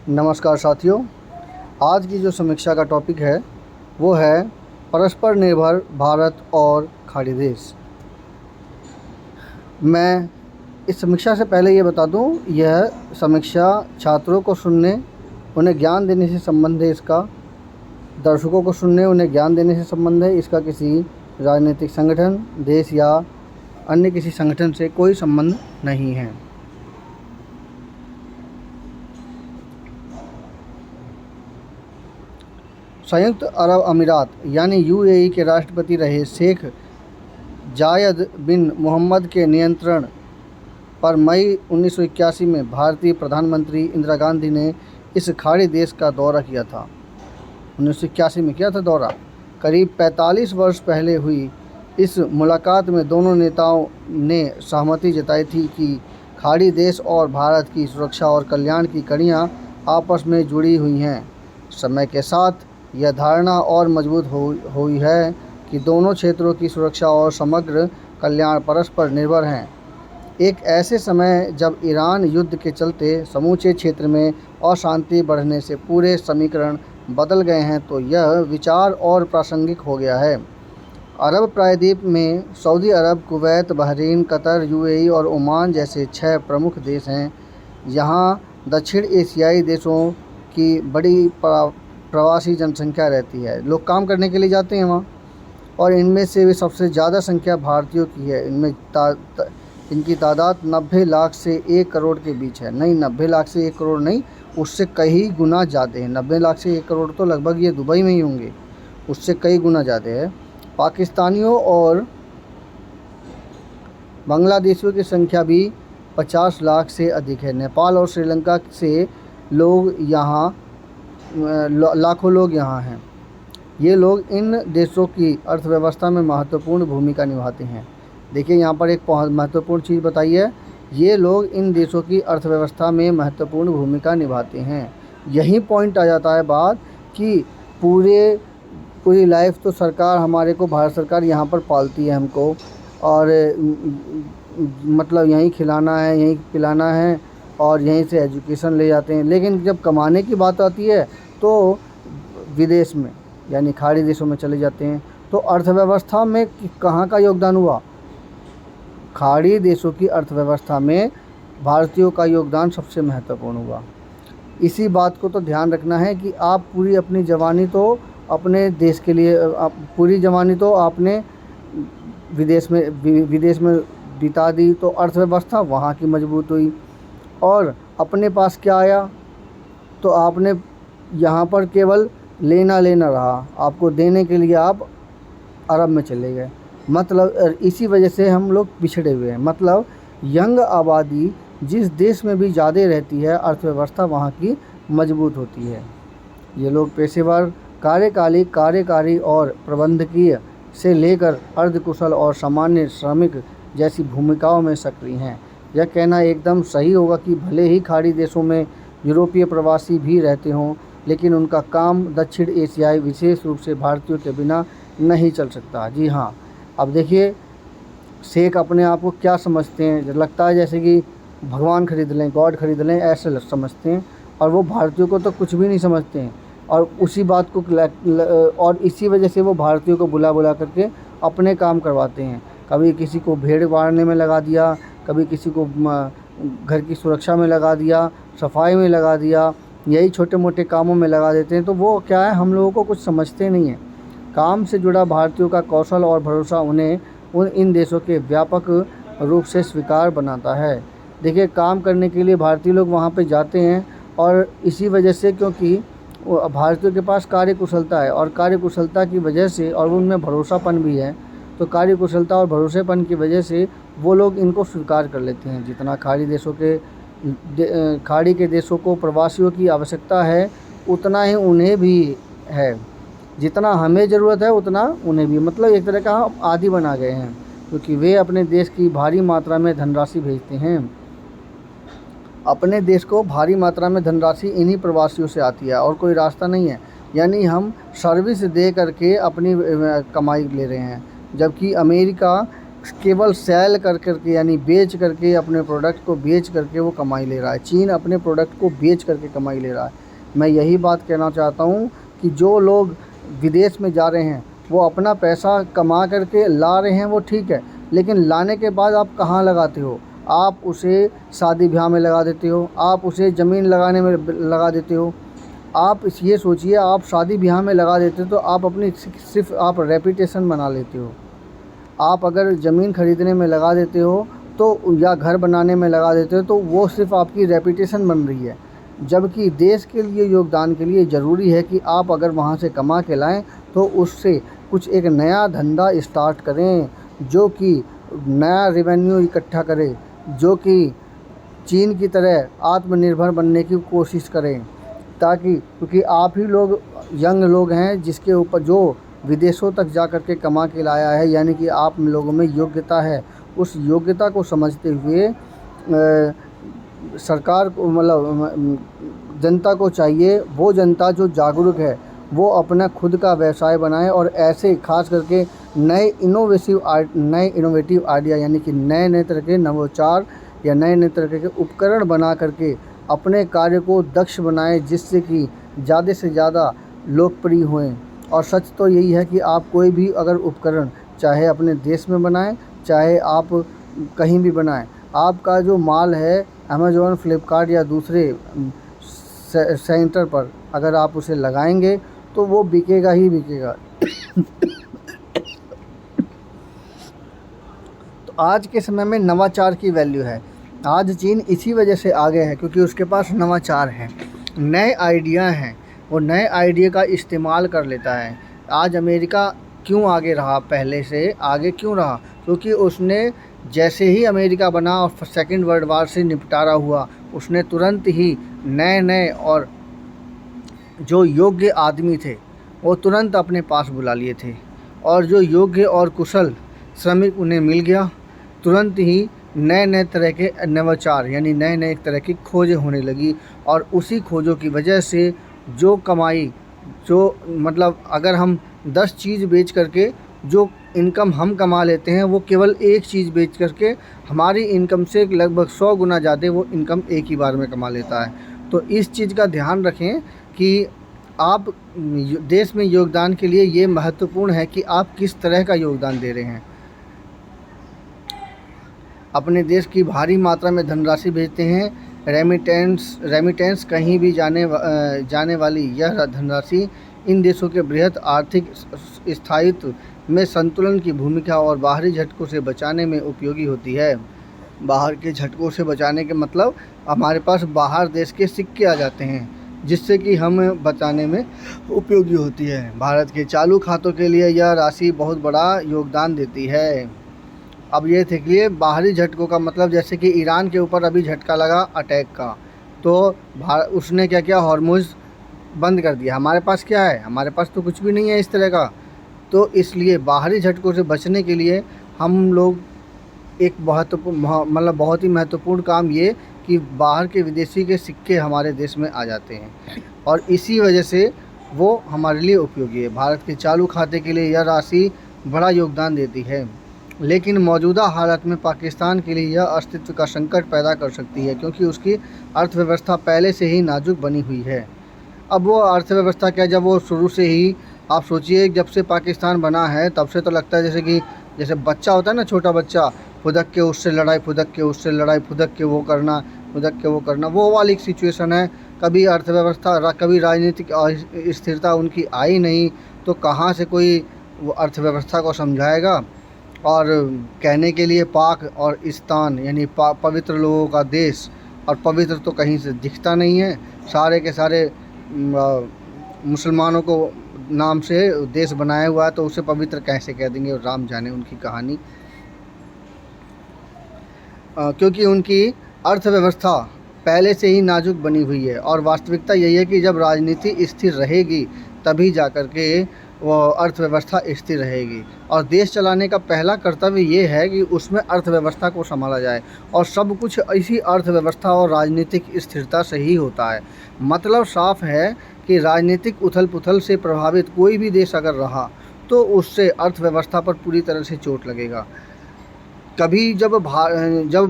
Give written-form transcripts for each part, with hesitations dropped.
नमस्कार साथियों, आज की जो समीक्षा का टॉपिक है वो है परस्पर निर्भर भारत और खाड़ी देश। मैं इस समीक्षा से पहले ये बता दूं, यह समीक्षा छात्रों को सुनने, उन्हें ज्ञान देने से संबंध है। इसका दर्शकों को सुनने, उन्हें ज्ञान देने से संबंध है। इसका किसी राजनीतिक संगठन, देश या अन्य किसी संगठन से कोई संबंध नहीं है। संयुक्त अरब अमीरात यानी यूएई के राष्ट्रपति रहे शेख जायद बिन मोहम्मद के नियंत्रण पर मई 1981 में भारतीय प्रधानमंत्री इंदिरा गांधी ने इस खाड़ी देश का दौरा किया था। 1981 में किया था दौरा। करीब 45 वर्ष पहले हुई इस मुलाकात में दोनों नेताओं ने सहमति जताई थी कि खाड़ी देश और भारत की सुरक्षा और कल्याण की कड़ियाँ आपस में जुड़ी हुई हैं। समय के साथ यह धारणा और मजबूत हुई है कि दोनों क्षेत्रों की सुरक्षा और समग्र कल्याण परस्पर निर्भर हैं। एक ऐसे समय जब ईरान युद्ध के चलते समूचे क्षेत्र में अशांति बढ़ने से पूरे समीकरण बदल गए हैं, तो यह विचार और प्रासंगिक हो गया है। अरब प्रायद्वीप में सऊदी अरब, कुवैत, बहरीन, कतर, यूएई और ओमान जैसे 6 प्रमुख देश हैं। यहाँ दक्षिण एशियाई देशों की बड़ी प्रवासी जनसंख्या रहती है। लोग काम करने के लिए जाते हैं वहाँ, और इनमें से भी सबसे ज़्यादा संख्या भारतीयों की है। इनमें इनकी तादाद 90 लाख से 1 करोड़ के बीच है। नहीं, 90 लाख से 1 करोड़ नहीं, उससे कई गुना ज़्यादा है। 90 लाख से 1 करोड़ तो लगभग ये दुबई में ही होंगे, उससे कई गुना ज़्यादा है। पाकिस्तानियों और बांग्लादेशियों की संख्या भी 50 लाख से अधिक है। नेपाल और श्रीलंका से लोग यहाँ लाखों लोग यहाँ हैं। ये लोग इन देशों की अर्थव्यवस्था में महत्वपूर्ण भूमिका निभाते हैं। देखिए, यहाँ पर एक महत्वपूर्ण चीज़ बताई है, ये लोग इन देशों की अर्थव्यवस्था में महत्वपूर्ण भूमिका निभाते हैं। यही पॉइंट आ जाता है बात कि पूरी लाइफ तो सरकार हमारे को, भारत सरकार यहाँ पर पालती है हमको, और मतलब यहीं खिलाना है, यहीं पिलाना है, और यहीं से एजुकेशन ले जाते हैं। लेकिन जब कमाने की बात आती है तो विदेश में यानी खाड़ी देशों में चले जाते हैं। तो अर्थव्यवस्था में कहाँ का योगदान हुआ? खाड़ी देशों की अर्थव्यवस्था में भारतीयों का योगदान सबसे महत्वपूर्ण हुआ। इसी बात को तो ध्यान रखना है कि आप पूरी अपनी जवानी तो अपने देश के लिए, पूरी जवानी तो आपने विदेश में बिता दी, तो अर्थव्यवस्था वहाँ की मजबूत हुई। और अपने पास क्या आया? तो आपने यहाँ पर केवल लेना रहा, आपको देने के लिए आप अरब में चले गए। मतलब इसी वजह से हम लोग पिछड़े हुए हैं। मतलब यंग आबादी जिस देश में भी ज़्यादा रहती है, अर्थव्यवस्था वहाँ की मजबूत होती है। ये लोग पेशेवर, कार्यकारी और प्रबंधकीय से लेकर अर्धकुशल और सामान्य श्रमिक जैसी भूमिकाओं में सक्रिय हैं। यह कहना एकदम सही होगा कि भले ही खाड़ी देशों में यूरोपीय प्रवासी भी रहते हों, लेकिन उनका काम दक्षिण एशियाई, विशेष रूप से भारतीयों के बिना नहीं चल सकता। जी हाँ, अब देखिए, शेख अपने आप को क्या समझते हैं? लगता है जैसे कि भगवान खरीद लें, गॉड खरीद लें, ऐसे समझते हैं। और वो भारतीयों को तो कुछ भी नहीं समझते हैं। और उसी बात को और इसी वजह से वो भारतीयों को बुला करके अपने काम करवाते हैं। कभी किसी को भेड़ बांधने में लगा दिया, कभी किसी को घर की सुरक्षा में लगा दिया, सफाई में लगा दिया, यही छोटे मोटे कामों में लगा देते हैं। तो वो क्या है, हम लोगों को कुछ समझते नहीं हैं। काम से जुड़ा भारतीयों का कौशल और भरोसा उन्हें इन देशों के व्यापक रूप से स्वीकार बनाता है। देखिए, काम करने के लिए भारतीय लोग वहाँ पे जाते हैं, और इसी वजह से, क्योंकि भारतीयों के पास कार्यकुशलता है, और कार्यकुशलता की वजह से, और उनमें भरोसापन भी है, तो कार्यकुशलता और भरोसेपन की वजह से वो लोग इनको स्वीकार कर लेते हैं। जितना खाड़ी के देशों को प्रवासियों की आवश्यकता है, उतना ही उन्हें भी है। जितना हमें ज़रूरत है उतना उन्हें भी। मतलब एक तरह का हम आदी बना गए हैं, क्योंकि वे अपने देश की भारी मात्रा में धनराशि भेजते हैं। अपने देश को भारी मात्रा में धनराशि इन्हीं प्रवासियों से आती है, और कोई रास्ता नहीं है। यानी हम सर्विस दे करके अपनी कमाई ले रहे हैं। जबकि अमेरिका केवल सेल कर करके यानी बेच करके, अपने प्रोडक्ट को बेच करके वो कमाई ले रहा है। चीन अपने प्रोडक्ट को बेच करके कमाई ले रहा है। मैं यही बात कहना चाहता हूँ कि जो लोग विदेश में जा रहे हैं वो अपना पैसा कमा करके ला रहे हैं, वो ठीक है, लेकिन लाने के बाद आप कहाँ लगाते हो? आप उसे शादी ब्याह में लगा देते हो, आप उसे ज़मीन लगाने में लगा देते हो। आप ये सोचिए, आप शादी ब्याह में लगा देते हो तो आप अपनी सिर्फ आप रेपुटेशन बना लेते हो। आप अगर ज़मीन ख़रीदने में लगा देते हो तो या घर बनाने में लगा देते हो तो वो सिर्फ आपकी रेपुटेशन बन रही है। जबकि देश के लिए योगदान के लिए ज़रूरी है कि आप अगर वहाँ से कमा के लाएँ तो उससे कुछ एक नया धंधा स्टार्ट करें, जो कि नया रेवेन्यू इकट्ठा करे, जो कि चीन की तरह आत्मनिर्भर बनने की कोशिश करें। ताकि क्योंकि आप ही लोग यंग लोग हैं जिसके ऊपर जो विदेशों तक जा कर के कमा के लाया है, यानी कि आप लोगों में योग्यता है। उस योग्यता को समझते हुए सरकार को जनता को चाहिए, वो जनता जो जागरूक है वो अपना खुद का व्यवसाय बनाए और ऐसे खास करके नए इनोवेटिव आइडिया यानी कि नए तरह के नवाचार या नए तरह के उपकरण बना करके अपने कार्य को दक्ष बनाएं, जिससे कि ज़्यादा से ज़्यादा लोकप्रिय हों। और सच तो यही है कि आप कोई भी अगर उपकरण चाहे अपने देश में बनाएं, चाहे आप कहीं भी बनाएं, आपका जो माल है अमेज़ॉन, फ्लिपकार्ट या दूसरे सेंटर पर अगर आप उसे लगाएंगे तो वो बिकेगा ही बिकेगा। तो आज के समय में नवाचार की वैल्यू है। आज चीन इसी वजह से आगे है क्योंकि उसके पास नवाचार है, नए आइडिया हैं, वो नए आइडिया का इस्तेमाल कर लेता है। आज अमेरिका क्यों आगे रहा, पहले से आगे क्यों रहा? क्योंकि उसने जैसे ही अमेरिका बना और सेकेंड वर्ल्ड वार से निपटारा हुआ, उसने तुरंत ही नए और जो योग्य आदमी थे वो तुरंत अपने पास बुला लिए थे, और जो योग्य और कुशल श्रमिक उन्हें मिल गया। तुरंत ही नए तरह के नवाचार यानी नए तरह की खोजें होने लगी, और उसी खोजों की वजह से जो कमाई, जो अगर हम 10 चीज़ बेच करके जो इनकम हम कमा लेते हैं, वो केवल एक चीज़ बेच करके हमारी इनकम से लगभग 100 गुना ज़्यादा वो इनकम एक ही बार में कमा लेता है। तो इस चीज़ का ध्यान रखें कि आप देश में योगदान के लिए ये महत्वपूर्ण है कि आप किस तरह का योगदान दे रहे हैं। अपने देश की भारी मात्रा में धनराशि भेजते हैं। रेमिटेंस कहीं भी जाने वाली यह धनराशि इन देशों के बृहद आर्थिक स्थायित्व में संतुलन की भूमिका और बाहरी झटकों से बचाने में उपयोगी होती है। बाहर के झटकों से बचाने के मतलब हमारे पास बाहर देश के सिक्के आ जाते हैं, जिससे कि हमें बचाने में उपयोगी होती है। भारत के चालू खातों के लिए यह राशि बहुत बड़ा योगदान देती है। अब ये देखिए, बाहरी झटकों का मतलब जैसे कि ईरान के ऊपर अभी झटका लगा अटैक का, तो उसने क्या किया, हॉर्मुज़ बंद कर दिया। हमारे पास क्या है? हमारे पास तो कुछ भी नहीं है इस तरह का। तो इसलिए बाहरी झटकों से बचने के लिए हम लोग एक बहुत ही महत्वपूर्ण काम ये कि बाहर के विदेशी के सिक्के हमारे देश में आ जाते हैं, और इसी वजह से वो हमारे लिए उपयोगी है। भारत के चालू खाते के लिए यह राशि बड़ा योगदान देती है, लेकिन मौजूदा हालत में पाकिस्तान के लिए यह अस्तित्व का संकट पैदा कर सकती है, क्योंकि उसकी अर्थव्यवस्था पहले से ही नाजुक बनी हुई है। अब वो अर्थव्यवस्था क्या, जब वो शुरू से ही, आप सोचिए जब से पाकिस्तान बना है तब से तो लगता है जैसे बच्चा होता है ना, छोटा बच्चा, फुदक के उससे लड़ाई, फुदक के उससे लड़ाई, फुदक के वो करना, फुदक के वो करना, वो वाली सिचुएशन है। कभी अर्थव्यवस्था, कभी राजनीतिक स्थिरता उनकी आई नहीं, तो कहाँ से कोई वो अर्थव्यवस्था को समझाएगा। और कहने के लिए पाक और इस्तान यानी पवित्र लोगों का देश, और पवित्र तो कहीं से दिखता नहीं है। सारे के सारे मुसलमानों को नाम से देश बनाया हुआ है, तो उसे पवित्र कैसे कह देंगे, और राम जाने उनकी कहानी। क्योंकि उनकी अर्थव्यवस्था पहले से ही नाजुक बनी हुई है, और वास्तविकता यही है कि जब राजनीति स्थिर रहेगी तभी जाकर के वो अर्थव्यवस्था स्थिर रहेगी। और देश चलाने का पहला कर्तव्य ये है कि उसमें अर्थव्यवस्था को संभाला जाए, और सब कुछ इसी अर्थव्यवस्था और राजनीतिक स्थिरता से ही होता है। मतलब साफ है कि राजनीतिक उथल पुथल से प्रभावित कोई भी देश अगर रहा तो उससे अर्थव्यवस्था पर पूरी तरह से चोट लगेगा। कभी जब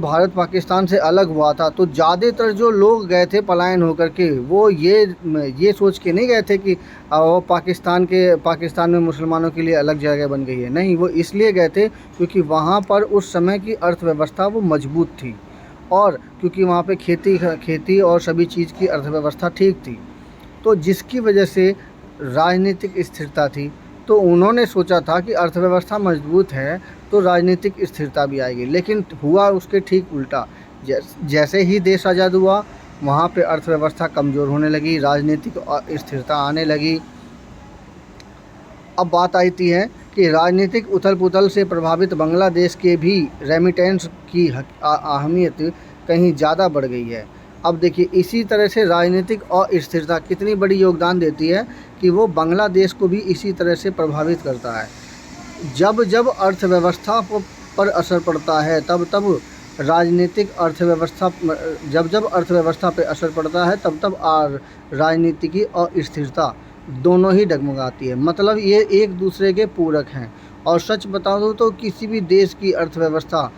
भारत पाकिस्तान से अलग हुआ था तो ज़्यादातर जो लोग गए थे पलायन होकर के, वो ये सोच के नहीं गए थे कि वो पाकिस्तान में मुसलमानों के लिए अलग जगह बन गई है। नहीं, वो इसलिए गए थे क्योंकि वहाँ पर उस समय की अर्थव्यवस्था वो मजबूत थी, और क्योंकि वहाँ पे खेती और सभी चीज़ की अर्थव्यवस्था ठीक थी, तो जिसकी वजह से राजनीतिक स्थिरता थी। तो उन्होंने सोचा था कि अर्थव्यवस्था मजबूत है तो राजनीतिक स्थिरता भी आएगी, लेकिन हुआ उसके ठीक उल्टा। जैसे ही देश आज़ाद हुआ, वहाँ पे अर्थव्यवस्था कमज़ोर होने लगी, राजनीतिक स्थिरता आने लगी। अब बात आती है कि राजनीतिक उथल पुथल से प्रभावित बांग्लादेश के भी रेमिटेंस की अहमियत कहीं ज़्यादा बढ़ गई है। अब देखिए, इसी तरह से राजनीतिक अस्थिरता कितनी बड़ी योगदान देती है कि वो बांग्लादेश को भी इसी तरह से प्रभावित करता है। जब जब अर्थव्यवस्था पर असर पड़ता है, तब तब राजनीतिक अर्थव्यवस्था जब जब अर्थव्यवस्था पे असर पड़ता है, तब तब राजनीति की अस्थिरता दोनों ही डगमगाती है। मतलब ये एक दूसरे के पूरक हैं। और सच बता दूँ तो किसी भी देश की अर्थव्यवस्था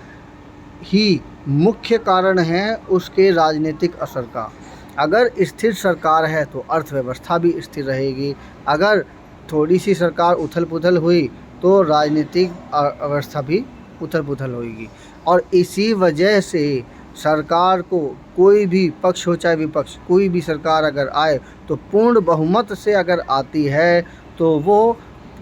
ही मुख्य कारण है उसके राजनीतिक असर का। अगर स्थिर सरकार है तो अर्थव्यवस्था भी स्थिर रहेगी, अगर थोड़ी सी सरकार उथल पुथल हुई तो राजनीतिक अवस्था भी उथल पुथल होगी। और इसी वजह से सरकार को, कोई भी पक्ष हो चाहे विपक्ष, कोई भी सरकार अगर आए तो पूर्ण बहुमत से अगर आती है तो वो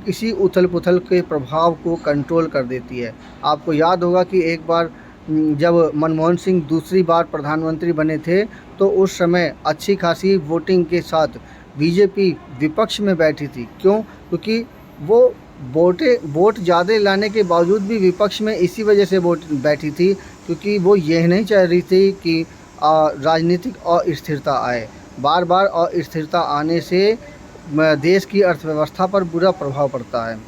किसी उथल पुथल के प्रभाव को कंट्रोल कर देती है। आपको याद होगा कि एक बार जब मनमोहन सिंह दूसरी बार प्रधानमंत्री बने थे तो उस समय अच्छी खासी वोटिंग के साथ बीजेपी विपक्ष में बैठी थी। क्यों? क्योंकि वो वोट ज़्यादा लाने के बावजूद भी विपक्ष में इसी वजह से वोट बैठी थी, क्योंकि वो यह नहीं चाह रही थी कि राजनीतिक अस्थिरता आए। बार बार अस्थिरता आने से देश की अर्थव्यवस्था पर बुरा प्रभाव पड़ता है।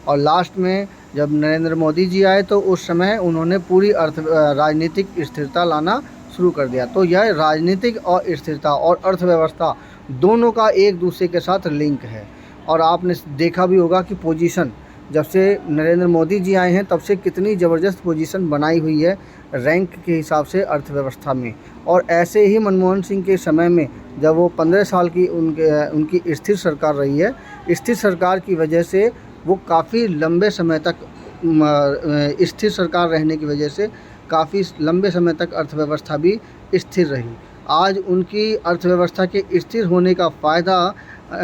और लास्ट में जब नरेंद्र मोदी जी आए तो उस समय उन्होंने पूरी राजनीतिक स्थिरता लाना शुरू कर दिया। तो यह राजनीतिक अस्थिरता और अर्थव्यवस्था दोनों का एक दूसरे के साथ लिंक है। और आपने देखा भी होगा कि पोजीशन, जब से नरेंद्र मोदी जी आए हैं तब से कितनी ज़बरदस्त पोजीशन बनाई हुई है रैंक के हिसाब से अर्थव्यवस्था में। और ऐसे ही मनमोहन सिंह के समय में जब वो 15 साल की उनकी स्थिर सरकार रही है, स्थिर सरकार की वजह से वो काफ़ी लंबे समय तक स्थिर सरकार रहने की वजह से काफ़ी लंबे समय तक अर्थव्यवस्था भी स्थिर रही। आज उनकी अर्थव्यवस्था के स्थिर होने का फ़ायदा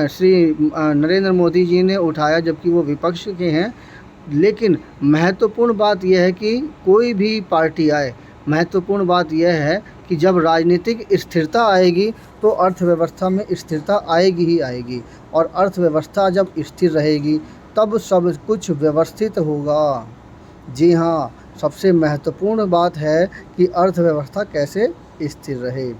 श्री नरेंद्र मोदी जी ने उठाया, जबकि वो विपक्ष के हैं। लेकिन महत्वपूर्ण बात यह है कि कोई भी पार्टी आए, महत्वपूर्ण बात यह है कि जब राजनीतिक स्थिरता आएगी तो अर्थव्यवस्था में स्थिरता आएगी ही आएगी। और अर्थव्यवस्था जब स्थिर रहेगी तब सब कुछ व्यवस्थित होगा। जी हाँ, सबसे महत्वपूर्ण बात है कि अर्थव्यवस्था कैसे स्थिर रहे।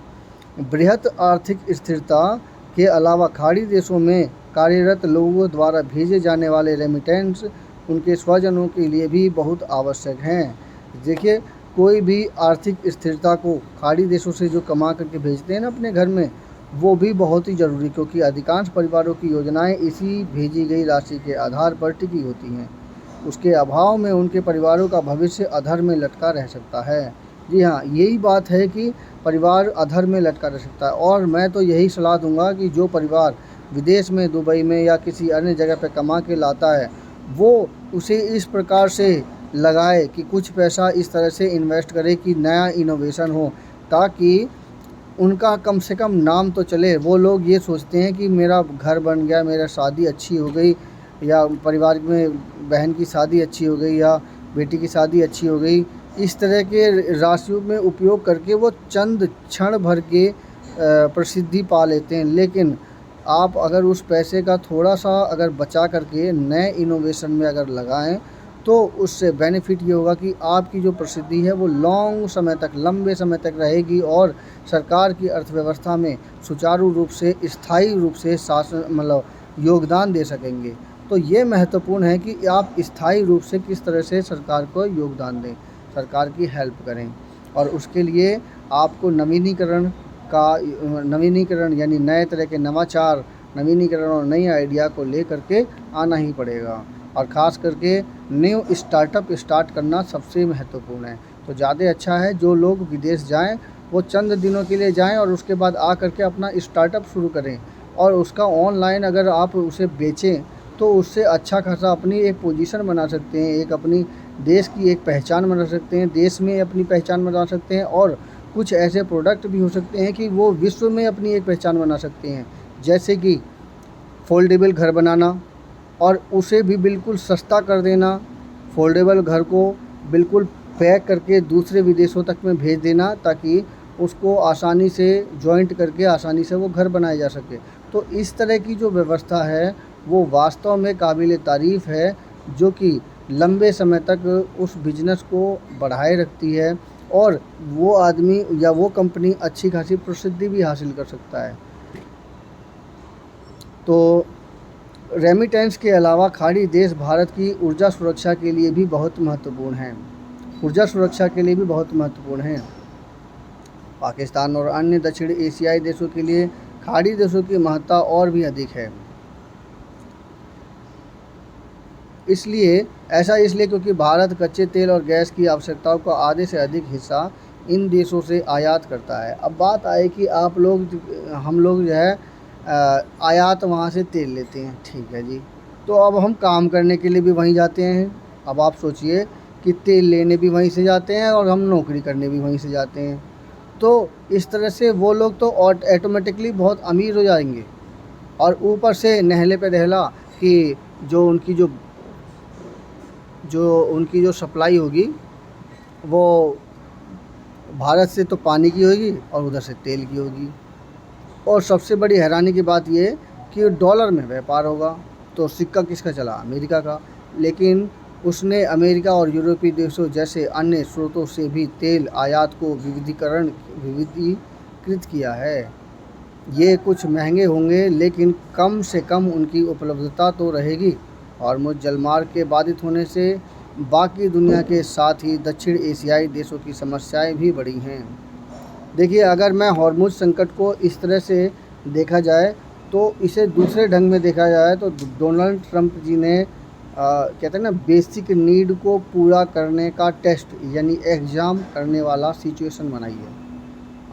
बृहत आर्थिक स्थिरता के अलावा खाड़ी देशों में कार्यरत लोगों द्वारा भेजे जाने वाले रेमिटेंस उनके स्वजनों के लिए भी बहुत आवश्यक हैं। देखिए, कोई भी आर्थिक स्थिरता को खाड़ी देशों से जो कमा करके भेजते हैं ना अपने घर में, वो भी बहुत ही ज़रूरी, क्योंकि अधिकांश परिवारों की योजनाएं इसी भेजी गई राशि के आधार पर टिकी होती हैं। उसके अभाव में उनके परिवारों का भविष्य अधर में लटका रह सकता है। जी हाँ, यही बात है कि परिवार अधर में लटका रह सकता है। और मैं तो यही सलाह दूंगा कि जो परिवार विदेश में, दुबई में या किसी अन्य जगह पर कमा के लाता है, वो उसे इस प्रकार से लगाए कि कुछ पैसा इस तरह से इन्वेस्ट करे कि नया इनोवेशन हो, ताकि उनका कम से कम नाम तो चले। वो लोग ये सोचते हैं कि मेरा घर बन गया, मेरा शादी अच्छी हो गई, या परिवार में बहन की शादी अच्छी हो गई या बेटी की शादी अच्छी हो गई, इस तरह के राशियों में उपयोग करके वो चंद क्षण भर के प्रसिद्धि पा लेते हैं। लेकिन आप अगर उस पैसे का थोड़ा सा अगर बचा करके नए इनोवेशन में अगर लगाएं तो उससे बेनिफिट ये होगा कि आपकी जो प्रसिद्धि है वो लंबे समय तक रहेगी और सरकार की अर्थव्यवस्था में सुचारू रूप से, स्थायी रूप से योगदान दे सकेंगे। तो ये महत्वपूर्ण है कि आप स्थायी रूप से किस तरह से सरकार को योगदान दें, सरकार की हेल्प करें। और उसके लिए आपको नवीनीकरण यानी नए तरह के नवाचार, नवीनीकरण और नई आइडिया को ले करके आना ही पड़ेगा। और ख़ास करके न्यू स्टार्टअप स्टार्ट करना सबसे महत्वपूर्ण है। तो ज़्यादा अच्छा है जो लोग विदेश जाएं वो चंद दिनों के लिए जाएं और उसके बाद आ करके अपना स्टार्टअप शुरू करें, और उसका ऑनलाइन अगर आप उसे बेचें तो उससे अच्छा खासा अपनी एक पोजीशन बना सकते हैं, एक अपनी देश की एक पहचान बना सकते हैं, देश में अपनी पहचान बना सकते हैं, और कुछ ऐसे प्रोडक्ट भी हो सकते हैं कि वो विश्व में अपनी एक पहचान बना सकते हैं। जैसे कि फोल्डेबल घर बनाना और उसे भी बिल्कुल सस्ता कर देना, फोल्डेबल घर को बिल्कुल पैक करके दूसरे विदेशों तक में भेज देना ताकि उसको आसानी से जॉइंट करके आसानी से वो घर बनाया जा सके। तो इस तरह की जो व्यवस्था है वो वास्तव में काबिल तारीफ़ है, जो कि लंबे समय तक उस बिज़नेस को बढ़ाए रखती है और वो आदमी या वो कंपनी अच्छी खासी प्रसिद्धि भी हासिल कर सकता है। तो रेमिटेंस के अलावा खाड़ी देश भारत की ऊर्जा सुरक्षा के लिए भी बहुत महत्वपूर्ण हैं, ऊर्जा सुरक्षा के लिए भी बहुत महत्वपूर्ण हैं। पाकिस्तान और अन्य दक्षिण एशियाई देशों के लिए खाड़ी देशों की महत्ता और भी अधिक है। इसलिए क्योंकि भारत कच्चे तेल और गैस की आवश्यकताओं का आधे से अधिक हिस्सा इन देशों से आयात करता है। अब बात आए कि हम लोग जो है आयात वहाँ से तेल लेते हैं, ठीक है जी। तो अब हम काम करने के लिए भी वहीं जाते हैं। अब आप सोचिए कि तेल लेने भी वहीं से जाते हैं और हम नौकरी करने भी वहीं से जाते हैं। तो इस तरह से वो लोग तो ऑटोमेटिकली बहुत अमीर हो जाएंगे, और ऊपर से नहले पे दहला कि जो उनकी जो सप्लाई होगी वो भारत से तो पानी की होगी और उधर से तेल की होगी। और सबसे बड़ी हैरानी की बात ये कि डॉलर में व्यापार होगा, तो सिक्का किसका चला? अमेरिका का। लेकिन उसने अमेरिका और यूरोपीय देशों जैसे अन्य स्रोतों से भी तेल आयात को विविधीकृत किया है। ये कुछ महंगे होंगे लेकिन कम से कम उनकी उपलब्धता तो रहेगी। हॉर्मुज़ जलमार्ग के बाधित होने से बाकी दुनिया के साथ ही दक्षिण एशियाई देशों की समस्याएं भी बढ़ी हैं। देखिए, अगर मैं हॉर्मुज़ संकट को इस तरह से देखा जाए तो इसे दूसरे ढंग में देखा जाए तो डोनाल्ड ट्रंप जी ने कहते हैं ना, बेसिक नीड को पूरा करने का टेस्ट यानी एग्ज़ाम करने वाला सिचुएशन बनाई है।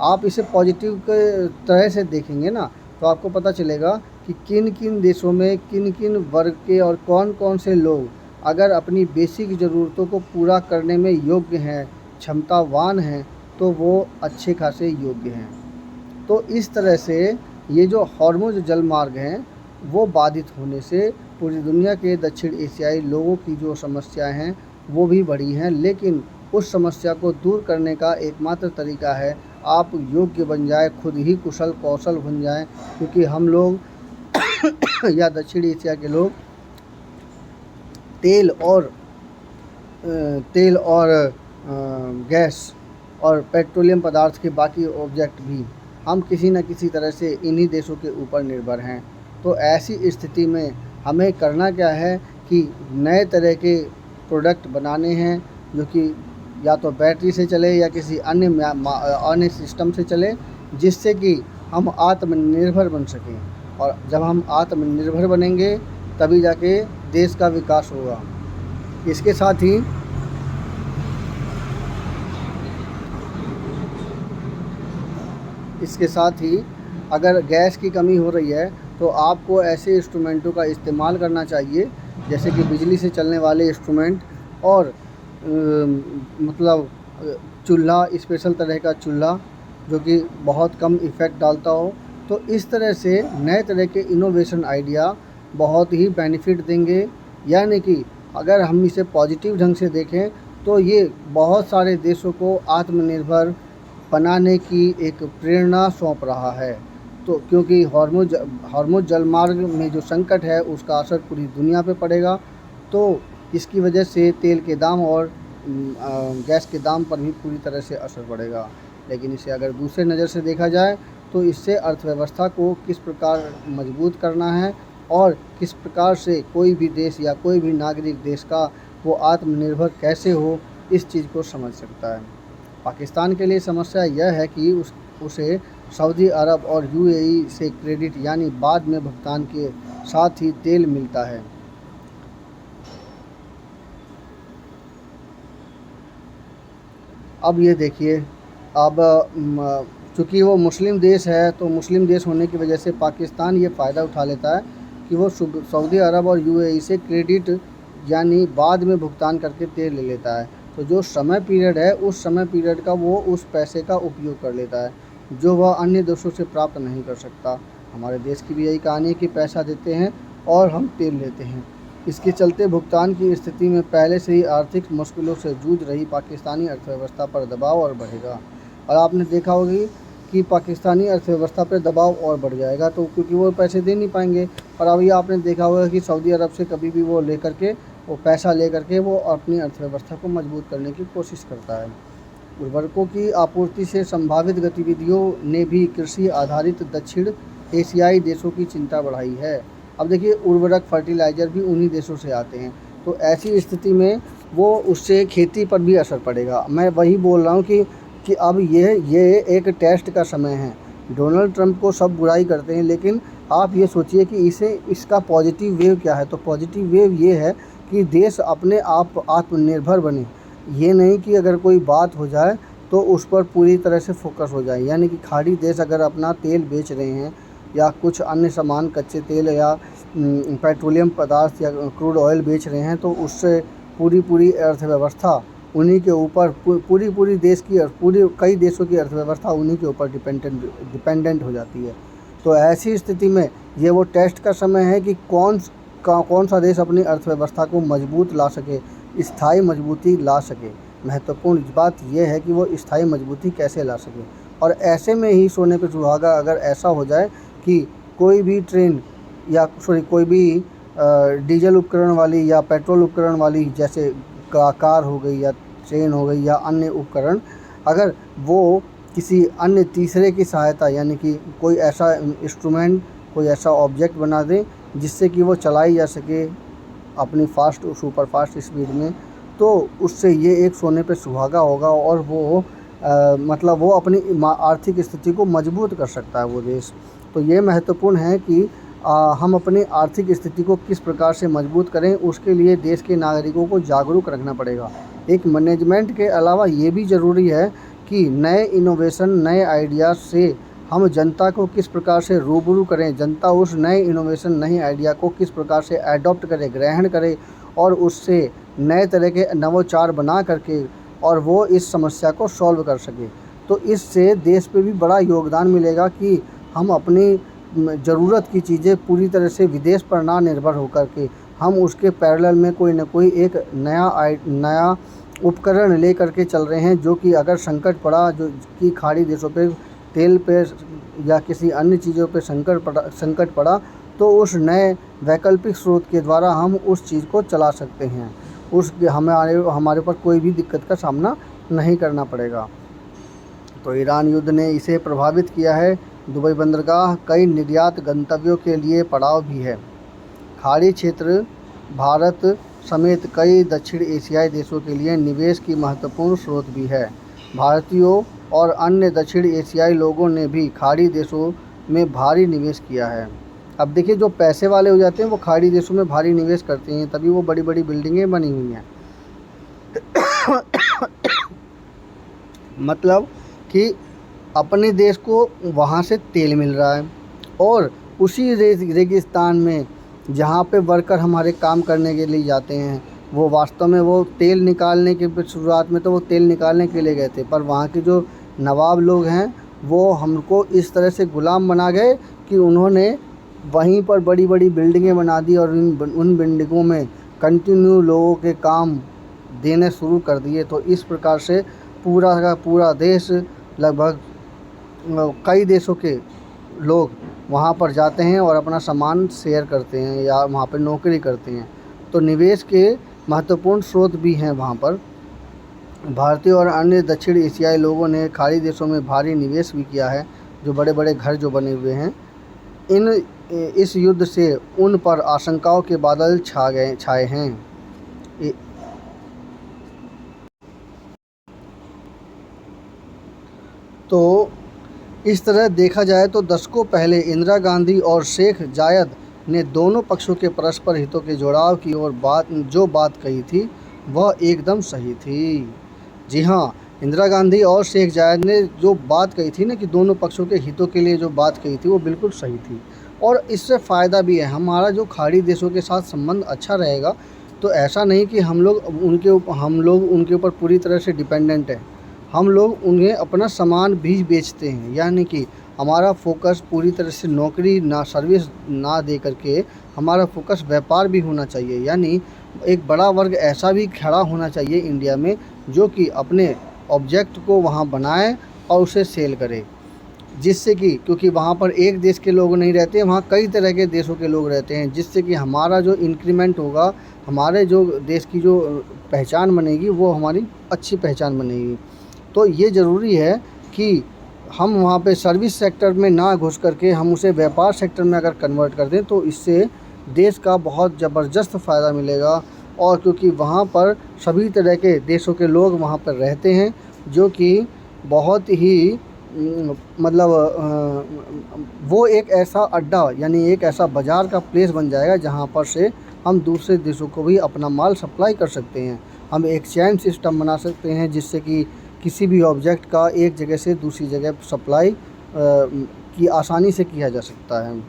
आप इसे पॉजिटिव के तरह से देखेंगे ना तो आपको पता चलेगा कि किन किन देशों में किन किन वर्ग के और कौन कौन से लोग अगर अपनी बेसिक ज़रूरतों को पूरा करने में योग्य हैं, क्षमतावान हैं, तो वो अच्छे खासे योग्य हैं। तो इस तरह से ये जो हॉर्मुज़ जलमार्ग हैं वो बाधित होने से पूरी दुनिया के दक्षिण एशियाई लोगों की जो समस्याएं हैं वो भी बढ़ी हैं। लेकिन उस समस्या को दूर करने का एकमात्र तरीका है आप योग्य बन जाए, खुद ही कुशल कौशल बन जाएं, क्योंकि हम लोग या दक्षिण एशिया के लोग तेल और गैस और पेट्रोलियम पदार्थ के बाकी ऑब्जेक्ट भी हम किसी न किसी तरह से इन्हीं देशों के ऊपर निर्भर हैं। तो ऐसी स्थिति में हमें करना क्या है कि नए तरह के प्रोडक्ट बनाने हैं जो कि या तो बैटरी से चले या किसी अन्य सिस्टम से चले, जिससे कि हम आत्मनिर्भर बन सकें। और जब हम आत्मनिर्भर बनेंगे तभी जाके देश का विकास होगा। इसके साथ ही अगर गैस की कमी हो रही है तो आपको ऐसे इंस्ट्रूमेंटों का इस्तेमाल करना चाहिए जैसे कि बिजली से चलने वाले इंस्ट्रूमेंट और मतलब चूल्हा, स्पेशल तरह का चूल्हा जो कि बहुत कम इफ़ेक्ट डालता हो। तो इस तरह से नए तरह के इनोवेशन आइडिया बहुत ही बेनिफिट देंगे। यानी कि अगर हम इसे पॉजिटिव ढंग से देखें तो ये बहुत सारे देशों को आत्मनिर्भर बनाने की एक प्रेरणा सौंप रहा है। तो क्योंकि हॉर्मुज़ जलमार्ग में जो संकट है उसका असर पूरी दुनिया पे पड़ेगा, तो इसकी वजह से तेल के दाम और गैस के दाम पर भी पूरी तरह से असर पड़ेगा। लेकिन इसे अगर दूसरे नज़र से देखा जाए तो इससे अर्थव्यवस्था को किस प्रकार मजबूत करना है और किस प्रकार से कोई भी देश या कोई भी नागरिक देश का वो आत्मनिर्भर कैसे हो, इस चीज़ को समझ सकता है। पाकिस्तान के लिए समस्या यह है कि उसे सऊदी अरब और यूएई से क्रेडिट यानी बाद में भुगतान के साथ ही तेल मिलता है। अब ये देखिए, अब चूँकि वो मुस्लिम देश है, तो मुस्लिम देश होने की वजह से पाकिस्तान ये फ़ायदा उठा लेता है कि वो सऊदी अरब और यूएई से क्रेडिट यानी बाद में भुगतान करके तेल ले लेता है। तो जो समय पीरियड है, उस समय पीरियड का वो उस पैसे का उपयोग कर लेता है, जो वह अन्य देशों से प्राप्त नहीं कर सकता। हमारे देश की भी यही कहानी है कि पैसा देते हैं और हम तेल लेते हैं। इसके चलते भुगतान की स्थिति में पहले से ही आर्थिक मुश्किलों से जूझ रही पाकिस्तानी अर्थव्यवस्था पर दबाव और बढ़ेगा। और आपने देखा होगा कि पाकिस्तानी अर्थव्यवस्था पर दबाव और बढ़ जाएगा, तो क्योंकि वो पैसे दे नहीं पाएंगे। और अभी आपने देखा होगा कि सऊदी अरब से कभी भी वो लेकर के वो पैसा लेकर के वो अपनी अर्थव्यवस्था को मजबूत करने की कोशिश करता है। उर्वरकों की आपूर्ति से संभावित गतिविधियों ने भी कृषि आधारित दक्षिण एशियाई देशों की चिंता बढ़ाई है। अब देखिए, उर्वरक फर्टिलाइज़र भी उन्हीं देशों से आते हैं, तो ऐसी स्थिति में वो उससे खेती पर भी असर पड़ेगा। मैं वही बोल रहा हूँ कि अब ये एक टेस्ट का समय है। डोनाल्ड ट्रंप को सब बुराई करते हैं, लेकिन आप ये सोचिए कि इसका पॉजिटिव वेव क्या है। तो पॉजिटिव वेव ये है कि देश अपने आप आत्मनिर्भर बने। ये नहीं कि अगर कोई बात हो जाए तो उस पर पूरी तरह से फोकस हो जाए, यानी कि खाड़ी देश अगर अपना तेल बेच रहे हैं या कुछ अन्य सामान, कच्चे तेल या पेट्रोलियम पदार्थ या क्रूड ऑयल बेच रहे हैं, तो उससे पूरी अर्थव्यवस्था उन्हीं के ऊपर, पूरी देश की, पूरी कई देशों की अर्थव्यवस्था उन्हीं के ऊपर डिपेंडेंट हो जाती है। तो ऐसी स्थिति में ये वो टेस्ट का समय है कि कौन सा देश अपनी अर्थव्यवस्था को मजबूत ला सके, स्थायी मजबूती ला सके। महत्वपूर्ण बात यह है कि वो स्थायी मजबूती कैसे ला सके। और ऐसे में ही सोने पे सुहागा, अगर ऐसा हो जाए कि कोई भी ट्रेन या कोई भी डीजल उपकरण वाली या पेट्रोल उपकरण वाली, जैसे कार हो गई या ट्रेन हो गई या अन्य उपकरण, अगर वो किसी अन्य तीसरे की सहायता, यानी कि कोई ऐसा इंस्ट्रूमेंट, कोई ऐसा ऑब्जेक्ट बना दें जिससे कि वो चलाई जा सके अपनी सुपर फास्ट स्पीड में, तो उससे ये एक सोने पे सुहागा होगा और वो मतलब वो अपनी आर्थिक स्थिति को मजबूत कर सकता है वो देश। तो ये महत्वपूर्ण है कि हम अपनी आर्थिक स्थिति को किस प्रकार से मजबूत करें, उसके लिए देश के नागरिकों को जागरूक रखना पड़ेगा। एक मैनेजमेंट के अलावा ये भी ज़रूरी है कि नए इनोवेशन, नए आइडियाज़ से हम जनता को किस प्रकार से रूबरू करें, जनता उस नए इनोवेशन, नए आइडिया को किस प्रकार से एडॉप्ट करे, ग्रहण करे और उससे नए तरह के नवाचार बना करके और वो इस समस्या को सॉल्व कर सके। तो इससे देश पे भी बड़ा योगदान मिलेगा कि हम अपनी ज़रूरत की चीज़ें पूरी तरह से विदेश पर ना निर्भर होकर के हम उसके पैरेलल में कोई न कोई एक नया उपकरण ले करके चल रहे हैं, जो कि अगर संकट पड़ा, जो कि खाड़ी देशों पे तेल पे या किसी अन्य चीज़ों पे संकट पड़ा, तो उस नए वैकल्पिक स्रोत के द्वारा हम उस चीज़ को चला सकते हैं। हमारे ऊपर कोई भी दिक्कत का सामना नहीं करना पड़ेगा। तो ईरान युद्ध ने इसे प्रभावित किया है। दुबई बंदरगाह कई निर्यात गंतव्यों के लिए पड़ाव भी है। खाड़ी क्षेत्र भारत समेत कई दक्षिण एशियाई देशों के लिए निवेश की महत्वपूर्ण स्रोत भी है। भारतीयों और अन्य दक्षिण एशियाई लोगों ने भी खाड़ी देशों में भारी निवेश किया है। अब देखिए, जो पैसे वाले हो जाते हैं वो खाड़ी देशों में भारी निवेश करते हैं, तभी वो बड़ी बड़ी बिल्डिंगें बनी हुई हैं। मतलब कि अपने देश को वहाँ से तेल मिल रहा है और उसी रेगिस्तान में जहाँ पे वर्कर हमारे काम करने के लिए जाते हैं, वो वास्तव में वो तेल निकालने के शुरुआत में तो वो तेल निकालने के लिए गए थे, पर वहाँ के जो नवाब लोग हैं वो हमको इस तरह से गुलाम बना गए कि उन्होंने वहीं पर बड़ी बड़ी बिल्डिंगें बना दी और उन बिल्डिंगों में कंटिन्यू लोगों के काम देने शुरू कर दिए। तो इस प्रकार से पूरा का पूरा देश, लगभग कई देशों के लोग वहाँ पर जाते हैं और अपना सामान शेयर करते हैं या वहाँ पर नौकरी करते हैं। तो निवेश के महत्वपूर्ण स्रोत भी हैं वहाँ पर। भारतीय और अन्य दक्षिण एशियाई लोगों ने खाड़ी देशों में भारी निवेश भी किया है। जो बड़े बड़े घर जो बने हुए हैं, इस युद्ध से उन पर आशंकाओं के बादल छाए हैं। तो इस तरह देखा जाए तो दशकों पहले इंदिरा गांधी और शेख जायद ने दोनों पक्षों के परस्पर हितों के जुड़ाव की ओर जो बात कही थी वह एकदम सही थी। जी हाँ, इंदिरा गांधी और शेख जायद ने जो बात कही थी ना कि दोनों पक्षों के हितों के लिए जो बात कही थी वो बिल्कुल सही थी, और इससे फ़ायदा भी है। हमारा जो खाड़ी देशों के साथ संबंध अच्छा रहेगा, तो ऐसा नहीं कि हम लोग उनके ऊपर पूरी तरह से डिपेंडेंट हैं। हम लोग उन्हें अपना सामान भी बेचते हैं, यानी कि हमारा फोकस पूरी तरह से नौकरी ना, सर्विस ना दे करके हमारा फोकस व्यापार भी होना चाहिए। यानी एक बड़ा वर्ग ऐसा भी खड़ा होना चाहिए इंडिया में जो कि अपने ऑब्जेक्ट को वहाँ बनाए और उसे सेल करे, जिससे कि क्योंकि वहाँ पर एक देश के लोग नहीं रहते, वहाँ कई तरह के देशों के लोग रहते हैं, जिससे कि हमारा जो इंक्रीमेंट होगा, हमारे जो देश की जो पहचान बनेगी वो हमारी अच्छी पहचान बनेगी। तो ये ज़रूरी है कि हम वहाँ पे सर्विस सेक्टर में ना घुस करके हम उसे व्यापार सेक्टर में अगर कन्वर्ट कर दें तो इससे देश का बहुत ज़बरदस्त फ़ायदा मिलेगा। और क्योंकि वहाँ पर सभी तरह के देशों के लोग वहाँ पर रहते हैं, जो कि बहुत ही मतलब वो एक ऐसा अड्डा, यानी एक ऐसा बाज़ार का प्लेस बन जाएगा जहाँ पर से हम दूसरे देशों को भी अपना माल सप्लाई कर सकते हैं। हम एक्सचेंज सिस्टम बना सकते हैं जिससे कि किसी भी ऑब्जेक्ट का एक जगह से दूसरी जगह सप्लाई की आसानी से किया जा सकता है।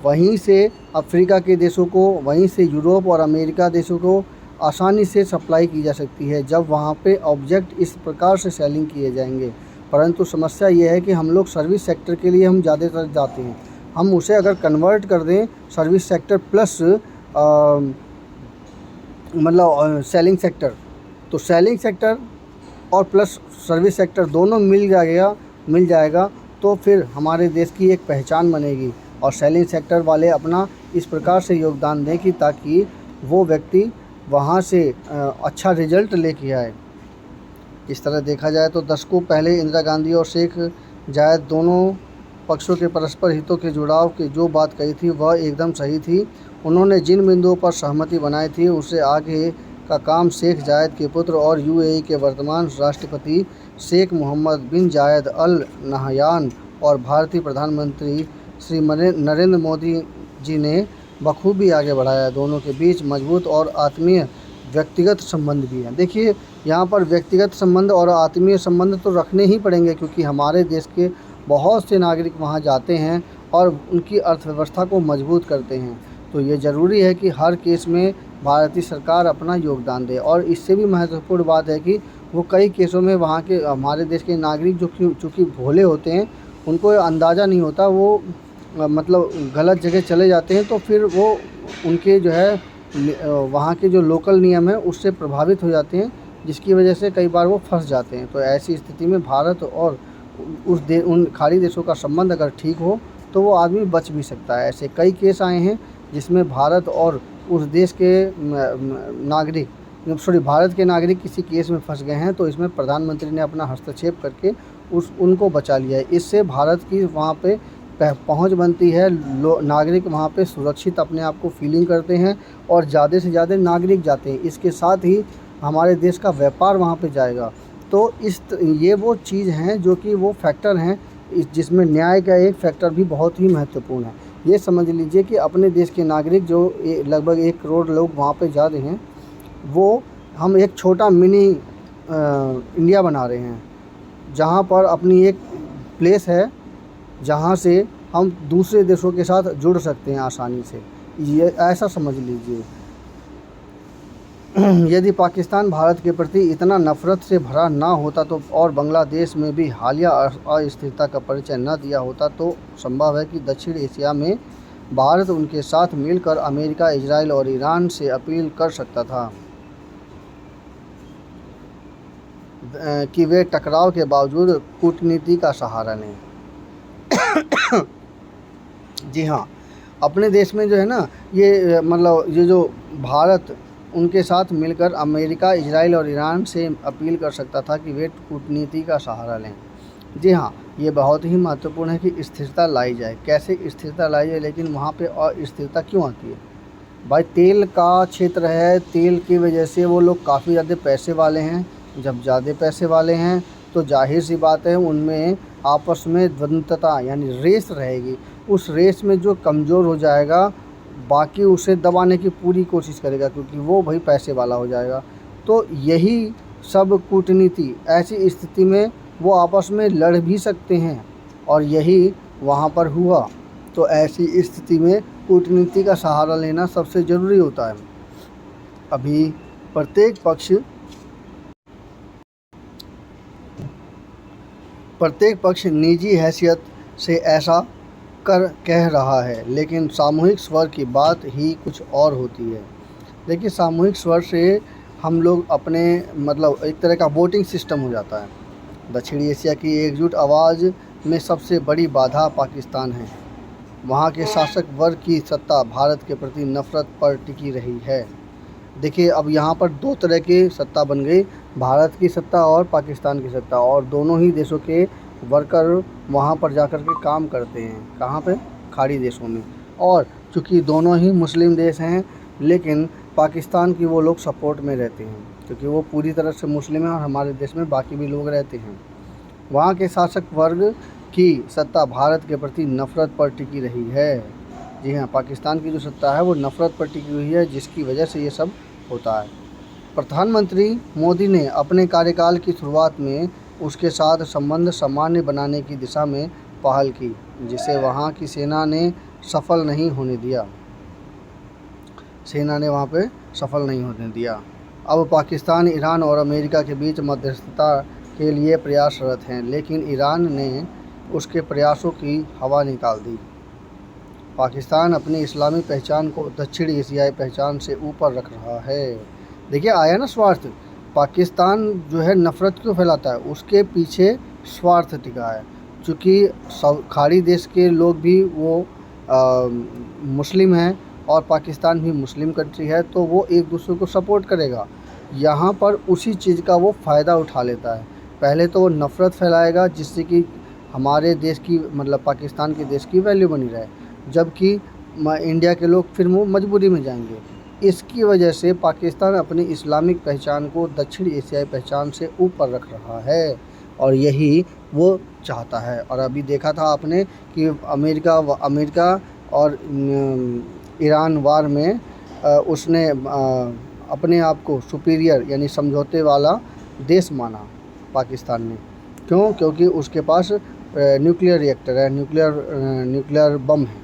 वहीं से अफ्रीका के देशों को, वहीं से यूरोप और अमेरिका देशों को आसानी से सप्लाई की जा सकती है जब वहाँ पे ऑब्जेक्ट इस प्रकार से सेलिंग किए जाएंगे। परंतु समस्या ये है कि हम लोग सर्विस सेक्टर के लिए हम ज़्यादातर जाते हैं। हम उसे अगर कन्वर्ट कर दें सर्विस सेक्टर प्लस मतलब सेलिंग सेक्टर, तो सेलिंग सेक्टर और प्लस सर्विस सेक्टर दोनों मिल जाएगा तो फिर हमारे देश की एक पहचान बनेगी। और सेलिंग सेक्टर वाले अपना इस प्रकार से योगदान दें कि ताकि वो व्यक्ति वहाँ से अच्छा रिजल्ट लेके आए। इस तरह देखा जाए तो दशकों पहले इंदिरा गांधी और शेख जायद दोनों पक्षों के परस्पर हितों के जुड़ाव की जो बात कही थी वह एकदम सही थी। उन्होंने जिन बिंदुओं पर सहमति बनाई थी उससे आगे का काम शेख जायद के पुत्र और यूएई के वर्तमान राष्ट्रपति शेख मोहम्मद बिन जायद अल नहयान और भारतीय प्रधानमंत्री श्री नरेंद्र मोदी जी ने बखूबी आगे बढ़ाया। दोनों के बीच मजबूत और आत्मीय व्यक्तिगत संबंध भी हैं। देखिए यहाँ पर व्यक्तिगत संबंध और आत्मीय संबंध तो रखने ही पड़ेंगे, क्योंकि हमारे देश के बहुत से नागरिक वहाँ जाते हैं और उनकी अर्थव्यवस्था को मजबूत करते हैं। तो ये ज़रूरी है कि हर केस में भारतीय सरकार अपना योगदान दे। और इससे भी महत्वपूर्ण बात है कि वो कई केसों में वहाँ के हमारे देश के नागरिक जो कि चूँकि भोले होते हैं, उनको अंदाज़ा नहीं होता, वो मतलब गलत जगह चले जाते हैं, तो फिर वो उनके जो है वहाँ के जो लोकल नियम हैं उससे प्रभावित हो जाते हैं, जिसकी वजह से कई बार वो फंस जाते हैं। तो ऐसी स्थिति में भारत और उन खाड़ी देशों का संबंध अगर ठीक हो तो वो आदमी बच भी सकता है। ऐसे कई केस आए हैं जिसमें भारत और उस देश के भारत के नागरिक किसी केस में फंस गए हैं, तो इसमें प्रधानमंत्री ने अपना हस्तक्षेप करके उनको बचा लिया है। इससे भारत की वहाँ पे पहुँच बनती है, नागरिक वहाँ पे सुरक्षित अपने आप को फीलिंग करते हैं और ज़्यादा से ज़्यादा नागरिक जाते हैं। इसके साथ ही हमारे देश का व्यापार वहाँ पे जाएगा। तो ये वो चीज़ हैं जो कि वो फैक्टर हैं जिसमें न्याय का एक फैक्टर भी बहुत ही महत्वपूर्ण है। ये समझ लीजिए कि अपने देश के नागरिक जो लगभग 1 करोड़ लोग वहाँ पे जा रहे हैं, वो हम एक छोटा मिनी इंडिया बना रहे हैं, जहाँ पर अपनी एक प्लेस है जहाँ से हम दूसरे देशों के साथ जुड़ सकते हैं आसानी से। ये ऐसा समझ लीजिए। यदि पाकिस्तान भारत के प्रति इतना नफ़रत से भरा ना होता तो और बांग्लादेश में भी हालिया अस्थिरता का परिचय न दिया होता, तो संभव है कि दक्षिण एशिया में भारत उनके साथ मिलकर अमेरिका, इजराइल और ईरान से अपील कर सकता था कि वे टकराव के बावजूद कूटनीति का सहारा लें। जी हाँ, अपने देश में जो है ना, ये मतलब ये जो भारत उनके साथ मिलकर अमेरिका, इजराइल और ईरान से अपील कर सकता था कि वे कूटनीति का सहारा लें। जी हाँ, ये बहुत ही महत्वपूर्ण है कि स्थिरता लाई जाए। कैसे स्थिरता लाई जाए, लेकिन वहाँ पे अस्थिरता क्यों आती है? भाई तेल का क्षेत्र है, तेल की वजह से वो लोग काफ़ी ज़्यादा पैसे वाले हैं। जब ज़्यादा पैसे वाले हैं तो जाहिर सी बात है उनमें आपस में द्वंद्वता यानी रेस रहेगी। उस रेस में जो कमज़ोर हो जाएगा बाकी उसे दबाने की पूरी कोशिश करेगा, क्योंकि वो भाई पैसे वाला हो जाएगा। तो यही सब कूटनीति, ऐसी स्थिति में वो आपस में लड़ भी सकते हैं और यही वहाँ पर हुआ। तो ऐसी स्थिति में कूटनीति का सहारा लेना सबसे ज़रूरी होता है। अभी प्रत्येक पक्ष निजी हैसियत से ऐसा कह रहा है, लेकिन सामूहिक स्वर की बात ही कुछ और होती है। देखिए, सामूहिक स्वर से हम लोग अपने मतलब एक तरह का वोटिंग सिस्टम हो जाता है। दक्षिणी एशिया की एकजुट आवाज़ में सबसे बड़ी बाधा पाकिस्तान है। वहाँ के शासक वर्ग की सत्ता भारत के प्रति नफरत पर टिकी रही है। देखिए, अब यहाँ पर दो तरह की सत्ता बन गई, भारत की सत्ता और पाकिस्तान की सत्ता, और दोनों ही देशों के वर्कर वहाँ पर जाकर के काम करते हैं। कहाँ पे? खाड़ी देशों में। और चूँकि दोनों ही मुस्लिम देश हैं, लेकिन पाकिस्तान की वो लोग सपोर्ट में रहते हैं, क्योंकि वो पूरी तरह से मुस्लिम है और हमारे देश में बाकी भी लोग रहते हैं। वहाँ के शासक वर्ग की सत्ता भारत के प्रति नफ़रत पर टिकी रही है। जी हाँ, पाकिस्तान की जो सत्ता है वो नफ़रत पर टिकी हुई है, जिसकी वजह से ये सब होता है। प्रधानमंत्री मोदी ने अपने कार्यकाल की शुरुआत में उसके साथ संबंध सामान्य बनाने की दिशा में पहल की, जिसे वहाँ की सेना ने सफल नहीं होने दिया। अब पाकिस्तान, ईरान और अमेरिका के बीच मध्यस्थता के लिए प्रयासरत हैं, लेकिन ईरान ने उसके प्रयासों की हवा निकाल दी। पाकिस्तान अपनी इस्लामी पहचान को दक्षिण एशियाई पहचान से ऊपर रख रहा है। देखिए, आया ना स्वार्थ। पाकिस्तान जो है नफ़रत क्यों फैलाता है? उसके पीछे स्वार्थ टिका है। चूँकि खाड़ी देश के लोग भी वो मुस्लिम हैं और पाकिस्तान भी मुस्लिम कंट्री है, तो वो एक दूसरे को सपोर्ट करेगा। यहाँ पर उसी चीज़ का वो फ़ायदा उठा लेता है। पहले तो वो नफ़रत फैलाएगा, जिससे कि हमारे देश की मतलब पाकिस्तान के देश की वैल्यू बनी रहे, जबकि इंडिया के लोग फिर वो मजबूरी में जाएंगे। इसकी वजह से पाकिस्तान अपनी इस्लामिक पहचान को दक्षिण एशियाई पहचान से ऊपर रख रहा है, और यही वो चाहता है। और अभी देखा था आपने कि अमेरिका और ईरान वार में उसने अपने आप को सुपीरियर यानी समझौते वाला देश माना पाकिस्तान ने। क्यों? क्योंकि उसके पास न्यूक्लियर रिएक्टर है, न्यूक्लियर बम है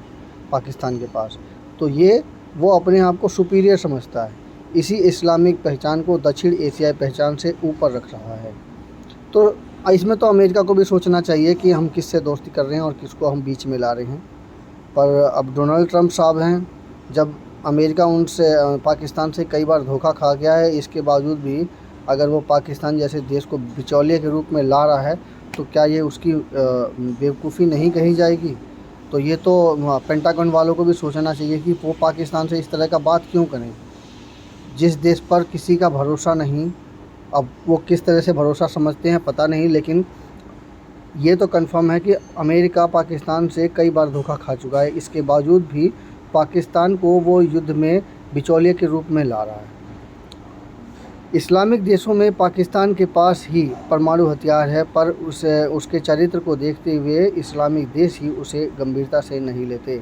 पाकिस्तान के पास। तो ये वो अपने आप को सुपीरियर समझता है, इसी इस्लामिक पहचान को दक्षिण एशियाई पहचान से ऊपर रख रहा है। तो इसमें तो अमेरिका को भी सोचना चाहिए कि हम किससे दोस्ती कर रहे हैं और किसको हम बीच में ला रहे हैं। पर अब डोनाल्ड ट्रंप साहब हैं, जब अमेरिका उनसे पाकिस्तान से कई बार धोखा खा गया है, इसके बावजूद भी अगर वो पाकिस्तान जैसे देश को बिचौलिए के रूप में ला रहा है, तो क्या ये उसकी बेवकूफ़ी नहीं कही जाएगी? तो ये तो पेंटागन वालों को भी सोचना चाहिए कि वो पाकिस्तान से इस तरह का बात क्यों करें, जिस देश पर किसी का भरोसा नहीं। अब वो किस तरह से भरोसा समझते हैं पता नहीं, लेकिन ये तो कंफर्म है कि अमेरिका पाकिस्तान से कई बार धोखा खा चुका है। इसके बावजूद भी पाकिस्तान को वो युद्ध में बिचौलिए के रूप में ला रहा है। इस्लामिक देशों में पाकिस्तान के पास ही परमाणु हथियार है, पर उसके चरित्र को देखते हुए इस्लामिक देश ही उसे गंभीरता से नहीं लेते।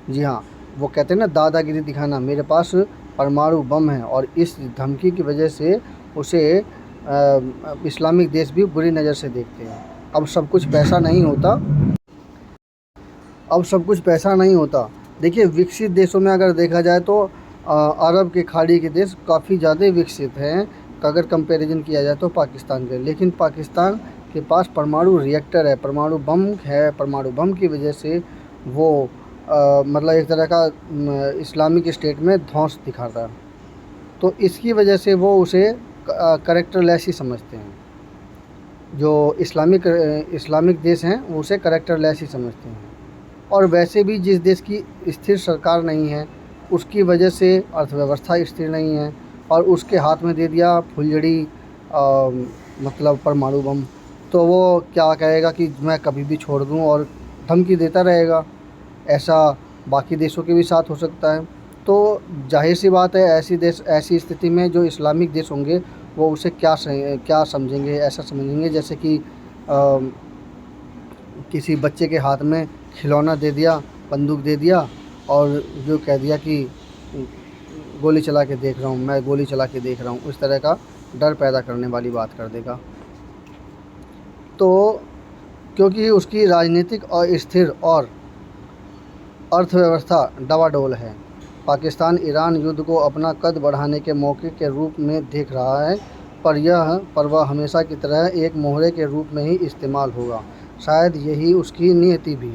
जी हाँ, वो कहते हैं ना, दादागिरी दिखाना, मेरे पास परमाणु बम है, और इस धमकी की वजह से उसे इस्लामिक देश भी बुरी नज़र से देखते हैं। अब सब कुछ पैसा नहीं होता। देखिए, विकसित देशों में अगर देखा जाए तो अरब के खाड़ी के देश काफ़ी ज़्यादा विकसित हैं अगर कंपैरिजन किया जाए तो पाकिस्तान के। लेकिन पाकिस्तान के पास परमाणु रिएक्टर है, परमाणु बम है। परमाणु बम की वजह से वो मतलब एक तरह का इस्लामिक स्टेट में ध्वंस दिखाता है। तो इसकी वजह से वो उसे करैक्टरलेस ही समझते हैं। जो इस्लामिक देश हैं वो उसे करैक्टरलेस ही समझते हैं। और वैसे भी जिस देश की स्थिर सरकार नहीं है, उसकी वजह से अर्थव्यवस्था स्थिर नहीं है, और उसके हाथ में दे दिया फुलझड़ी मतलब परमाणु बम, तो वो क्या कहेगा कि मैं कभी भी छोड़ दूं, और धमकी देता रहेगा। ऐसा बाकी देशों के भी साथ हो सकता है। तो जाहिर सी बात है, ऐसी स्थिति में जो इस्लामिक देश होंगे वो उसे क्या समझेंगे? ऐसा समझेंगे जैसे कि किसी बच्चे के हाथ में खिलौना दे दिया, बंदूक दे दिया, और जो कह दिया कि मैं गोली चला के देख रहा हूँ, उस तरह का डर पैदा करने वाली बात कर देगा। तो क्योंकि उसकी राजनीतिक अस्थिर और अर्थव्यवस्था डवाडोल है। पाकिस्तान ईरान युद्ध को अपना कद बढ़ाने के मौके के रूप में देख रहा है, पर वह हमेशा की तरह एक मोहरे के रूप में ही इस्तेमाल होगा। शायद यही उसकी नियति भी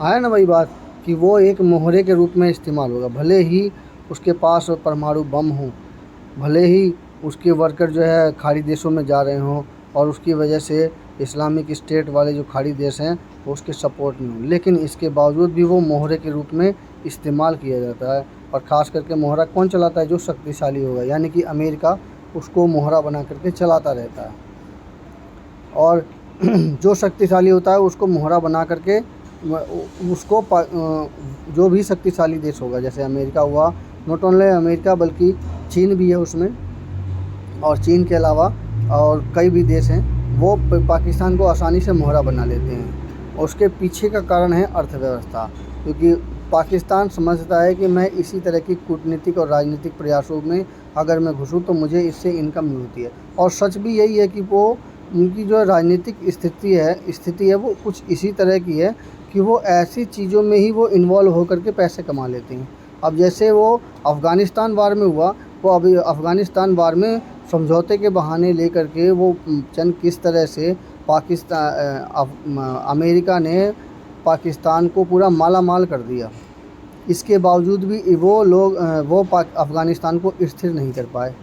है ना भाई बात, कि वो एक मोहरे के रूप में इस्तेमाल होगा। भले ही उसके पास परमाणु बम हो, भले ही उसके वर्कर जो है खाड़ी देशों में जा रहे हों और उसकी वजह से इस्लामिक स्टेट वाले जो खाड़ी देश हैं वो उसके सपोर्ट में हों, लेकिन इसके बावजूद भी वो मोहरे के रूप में इस्तेमाल किया जाता है। और ख़ास करके मोहरा कौन चलाता है? जो शक्तिशाली होगा, यानी कि अमेरिका उसको मोहरा बना करके चलाता रहता है। और जो शक्तिशाली होता है उसको मोहरा बना करके उसको जो भी शक्तिशाली देश होगा, जैसे अमेरिका हुआ, नॉट ओनली अमेरिका बल्कि चीन भी है उसमें, और चीन के अलावा और कई भी देश हैं, वो पाकिस्तान को आसानी से मोहरा बना लेते हैं। और उसके पीछे का कारण है अर्थव्यवस्था, क्योंकि पाकिस्तान समझता है कि मैं इसी तरह की कूटनीतिक और राजनीतिक प्रयासों में अगर मैं घुसूँ तो मुझे इससे इनकम नहीं होती है। और सच भी यही है कि वो उनकी जो राजनीतिक स्थिति है वो कुछ इसी तरह की है कि वो ऐसी चीज़ों में ही वो इन्वॉल्व होकर के पैसे कमा लेते हैं। अब जैसे वो अफ़गानिस्तान वार में हुआ, वो अभी अफ़गानिस्तान वार में समझौते के बहाने लेकर के वो चंद किस तरह से अमेरिका ने पाकिस्तान को पूरा माला माल कर दिया। इसके बावजूद भी वो लोग अफ़गानिस्तान को स्थिर नहीं कर पाए।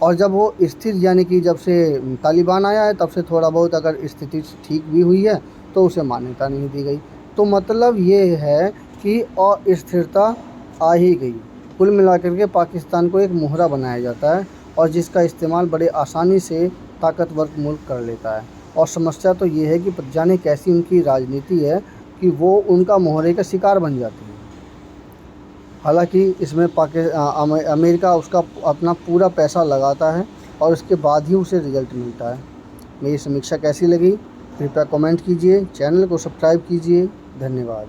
और जब वो स्थिर, यानी कि जब से तालिबान आया है तब से थोड़ा बहुत अगर स्थिति ठीक भी हुई है तो उसे मान्यता नहीं दी गई। तो मतलब ये है कि अस्थिरता आ ही गई। कुल मिलाकर के पाकिस्तान को एक मोहरा बनाया जाता है और जिसका इस्तेमाल बड़े आसानी से ताकतवर मुल्क कर लेता है। और समस्या तो ये है कि जाने कैसी उनकी राजनीति है कि वो उनका मोहरे का शिकार बन जाती है। हालांकि इसमें अमेरिका उसका अपना पूरा पैसा लगाता है और उसके बाद ही उसे रिज़ल्ट मिलता है। मेरी समीक्षा कैसी लगी कृपया कमेंट कीजिए, चैनल को सब्सक्राइब कीजिए। धन्यवाद।